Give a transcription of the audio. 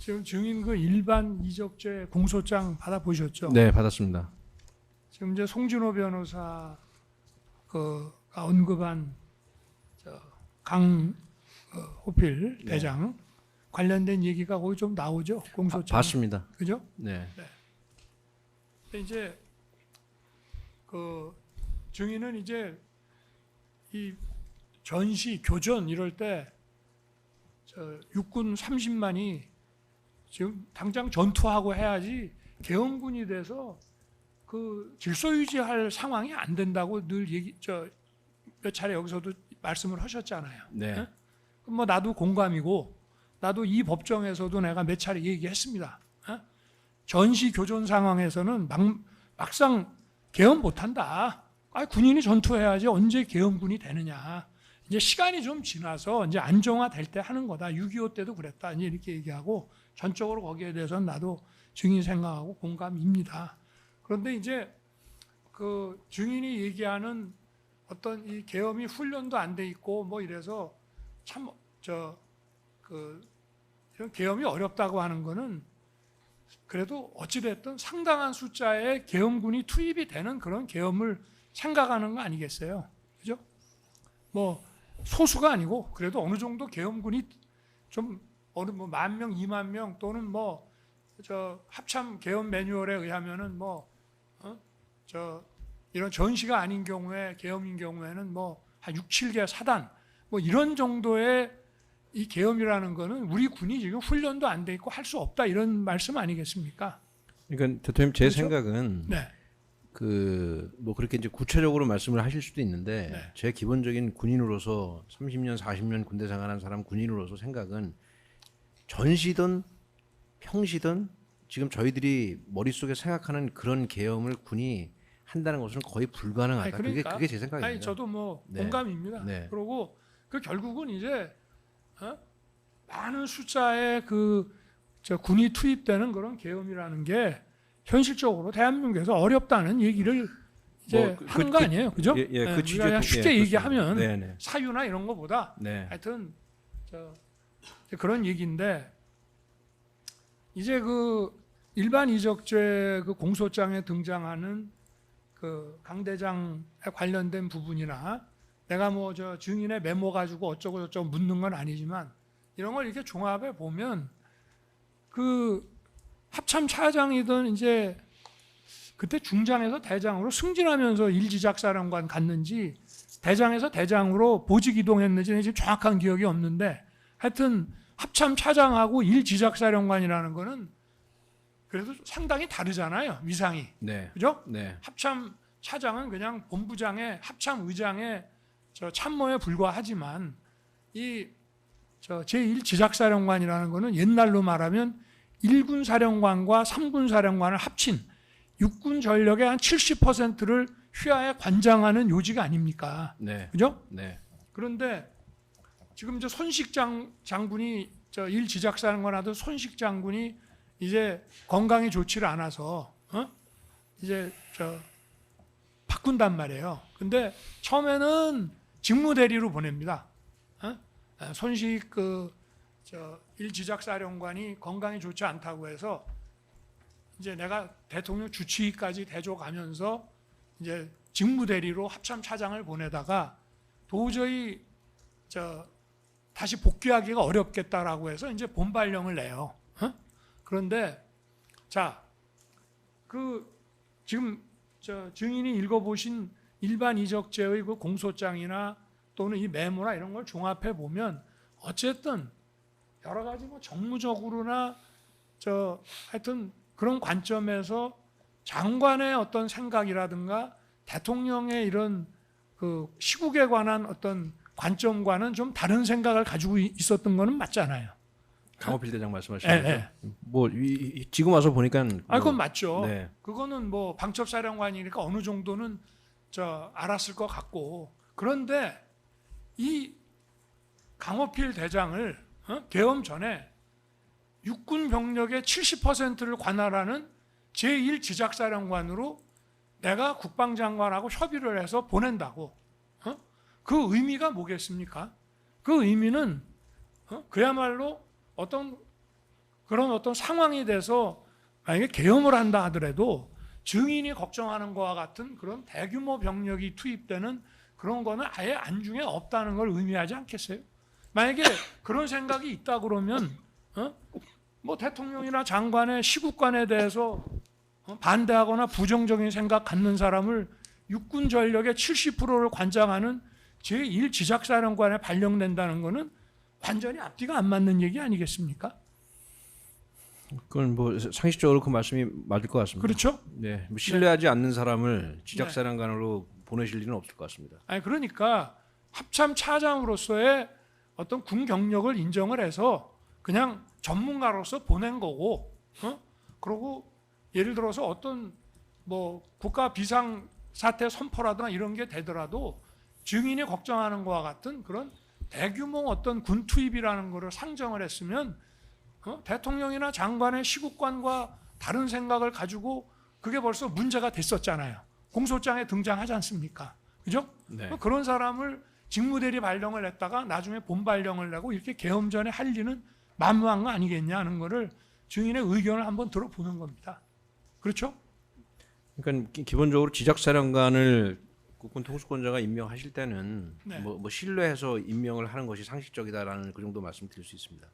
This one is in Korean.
지금 증인 그 일반 이적죄 공소장 받아보셨죠? 네, 받았습니다. 지금 이제 송진호 변호사 가 언급한 강호필 네. 대장 관련된 얘기가 거기 좀 나오죠? 공소장. 봤습니다. 그죠? 네. 근데 이제 그 증인은 이제 이 전시 교전 이럴 때 육군 30만이 지금 당장 전투하고 해야지 계엄군이 돼서 그 질서 유지할 상황이 안 된다고 늘 몇 차례 여기서도 말씀을 하셨잖아요. 네. 예? 그럼 뭐 나도 공감이고 나도 이 법정에서도 내가 몇 차례 얘기했습니다. 예? 전시 교전 상황에서는 막상 계엄 못한다. 군인이 전투해야지 언제 계엄군이 되느냐. 이제 시간이 좀 지나서 이제 안정화될 때 하는 거다. 6.25 때도 그랬다. 이제 이렇게 얘기하고 전적으로 거기에 대해서는 나도 증인 생각하고 공감입니다. 그런데 이제 그 증인이 얘기하는 어떤 이 계엄이 훈련도 안 돼 있고 뭐 이래서 참 이런 계엄이 어렵다고 하는 거는 그래도 어찌됐든 상당한 숫자의 계엄군이 투입이 되는 그런 계엄을 생각하는 거 아니겠어요? 그죠? 뭐 소수가 아니고 그래도 어느 정도 계엄군이 좀 어느 뭐 10,000명, 20,000명 또는 뭐 합참 계엄 매뉴얼에 의하면은 이런 전시가 아닌 경우에 계엄인 경우에는 뭐 한 6, 7개 사단 뭐 이런 정도의 이 계엄이라는 거는 우리 군이 지금 훈련도 안 돼 있고 할 수 없다 이런 말씀 아니겠습니까? 그러니까 대통령 제 그렇죠? 생각은 네. 뭐 그렇게 이제 구체적으로 말씀을 하실 수도 있는데 네. 제 기본적인 군인으로서 30년, 40년 군대 생활한 사람 군인으로서 생각은 전시든 평시든 지금 저희들이 머릿속에 생각하는 그런 계엄을 군이 한다는 것은 거의 불가능하다. 그러니까, 그게 제 생각입니다. 아니 저도 뭐 네. 공감입니다. 네. 그리고 그 결국은 이제 많은 숫자의 군이 투입되는 그런 계엄이라는 게 현실적으로 대한민국에서 어렵다는 얘기를 이제 하는 거 아니에요, 그죠? 그 취지 우리가 쉽게 얘기하면 네. 사유나 이런 거보다 네. 하여튼 그런 얘기인데 이제 그 일반 이적죄 그 공소장에 등장하는 그 강 대장에 관련된 부분이나 내가 뭐 증인의 메모 가지고 어쩌고 저쩌고 묻는 건 아니지만 이런 걸 이렇게 종합해 보면 그 합참 차장이든 이제 그때 중장에서 대장으로 승진하면서 일지작사령관 갔는지 대장에서 대장으로 보직 이동했는지 지금 정확한 기억이 없는데 하여튼 합참 차장하고 일지작사령관이라는 거는 그래도 상당히 다르잖아요. 위상이. 네. 그죠? 네. 합참 차장은 그냥 본부장의 합참 의장의 참모에 불과하지만 이 제1지작사령관이라는 거는 옛날로 말하면 1군 사령관과 3군 사령관을 합친 육군 전력의 한 70%를 휘하에 관장하는 요직 아닙니까? 네. 그죠? 네. 그런데 지금 이제 손식 장군이 1지작사령관 하던 손식 장군이 이제 건강이 좋지를 않아서 이제 바꾼단 말이에요. 근데 처음에는 직무대리로 보냅니다. 손식 1지작사령관이 건강이 좋지 않다고 해서 이제 내가 대통령 주치의까지 대줘가면서 이제 직무대리로 합참 차장을 보내다가 도저히 다시 복귀하기가 어렵겠다라고 해서 이제 본발령을 내요. 그런데 지금 증인이 읽어보신 일반 이적죄의 그 공소장이나 또는 이 메모나 이런 걸 종합해 보면 어쨌든 여러 가지 뭐 정무적으로나 하여튼 그런 관점에서 장관의 어떤 생각이라든가 대통령의 이런 그 시국에 관한 어떤 관점과는 좀 다른 생각을 가지고 있었던 거는 맞잖아요. 강호필 대장 말씀하시는 거죠? 네. 뭐 지금 와서 보니까 그건 맞죠. 네. 그거는 뭐 방첩사령관이니까 어느 정도는 알았을 것 같고 그런데 이 강호필 대장을 계엄 전에 육군 병력의 70%를 관할하는 제1지작사령관으로 내가 국방장관하고 협의를 해서 보낸다고. 그 의미가 뭐겠습니까? 그 의미는 그야말로 어떤 그런 어떤 상황이 돼서 만약에 계엄을 한다 하더라도 증인이 걱정하는 것과 같은 그런 대규모 병력이 투입되는 그런 거는 아예 안중에 없다는 걸 의미하지 않겠어요? 만약에 그런 생각이 있다 그러면 뭐 대통령이나 장관의 시국관에 대해서 반대하거나 부정적인 생각 갖는 사람을 육군 전력의 70%를 관장하는 제1지작사령관에 발령된다는 것은 완전히 앞뒤가 안 맞는 얘기 아니겠습니까? 그건 뭐 상식적으로 그 말씀이 맞을 것 같습니다. 그렇죠? 네, 뭐 신뢰하지 않는 사람을 지작사령관으로 보내실 일은 없을 것 같습니다. 아니 그러니까 합참 차장으로서의 어떤 군 경력을 인정을 해서 그냥 전문가로서 보낸 거고, 그리고 예를 들어서 어떤 뭐 국가 비상 사태 선포라든가 이런 게 되더라도 증인이 걱정하는 것과 같은 그런 대규모 어떤 군 투입이라는 것을 상정을 했으면 대통령이나 장관의 시국관과 다른 생각을 가지고 그게 벌써 문제가 됐었잖아요. 공소장에 등장하지 않습니까? 그죠? 네. 그런 사람을 직무대리 발령을 냈다가 나중에 본발령을 내고 이렇게 계엄전에 할 리는 만무한 거 아니겠냐 하는 거를 증인의 의견을 한번 들어보는 겁니다. 그렇죠? 그러니까 기본적으로 지작사령관을 국군 통수권자가 임명하실 때는 네. 뭐 신뢰해서 임명을 하는 것이 상식적이다라는 그 정도 말씀드릴 수 있습니다.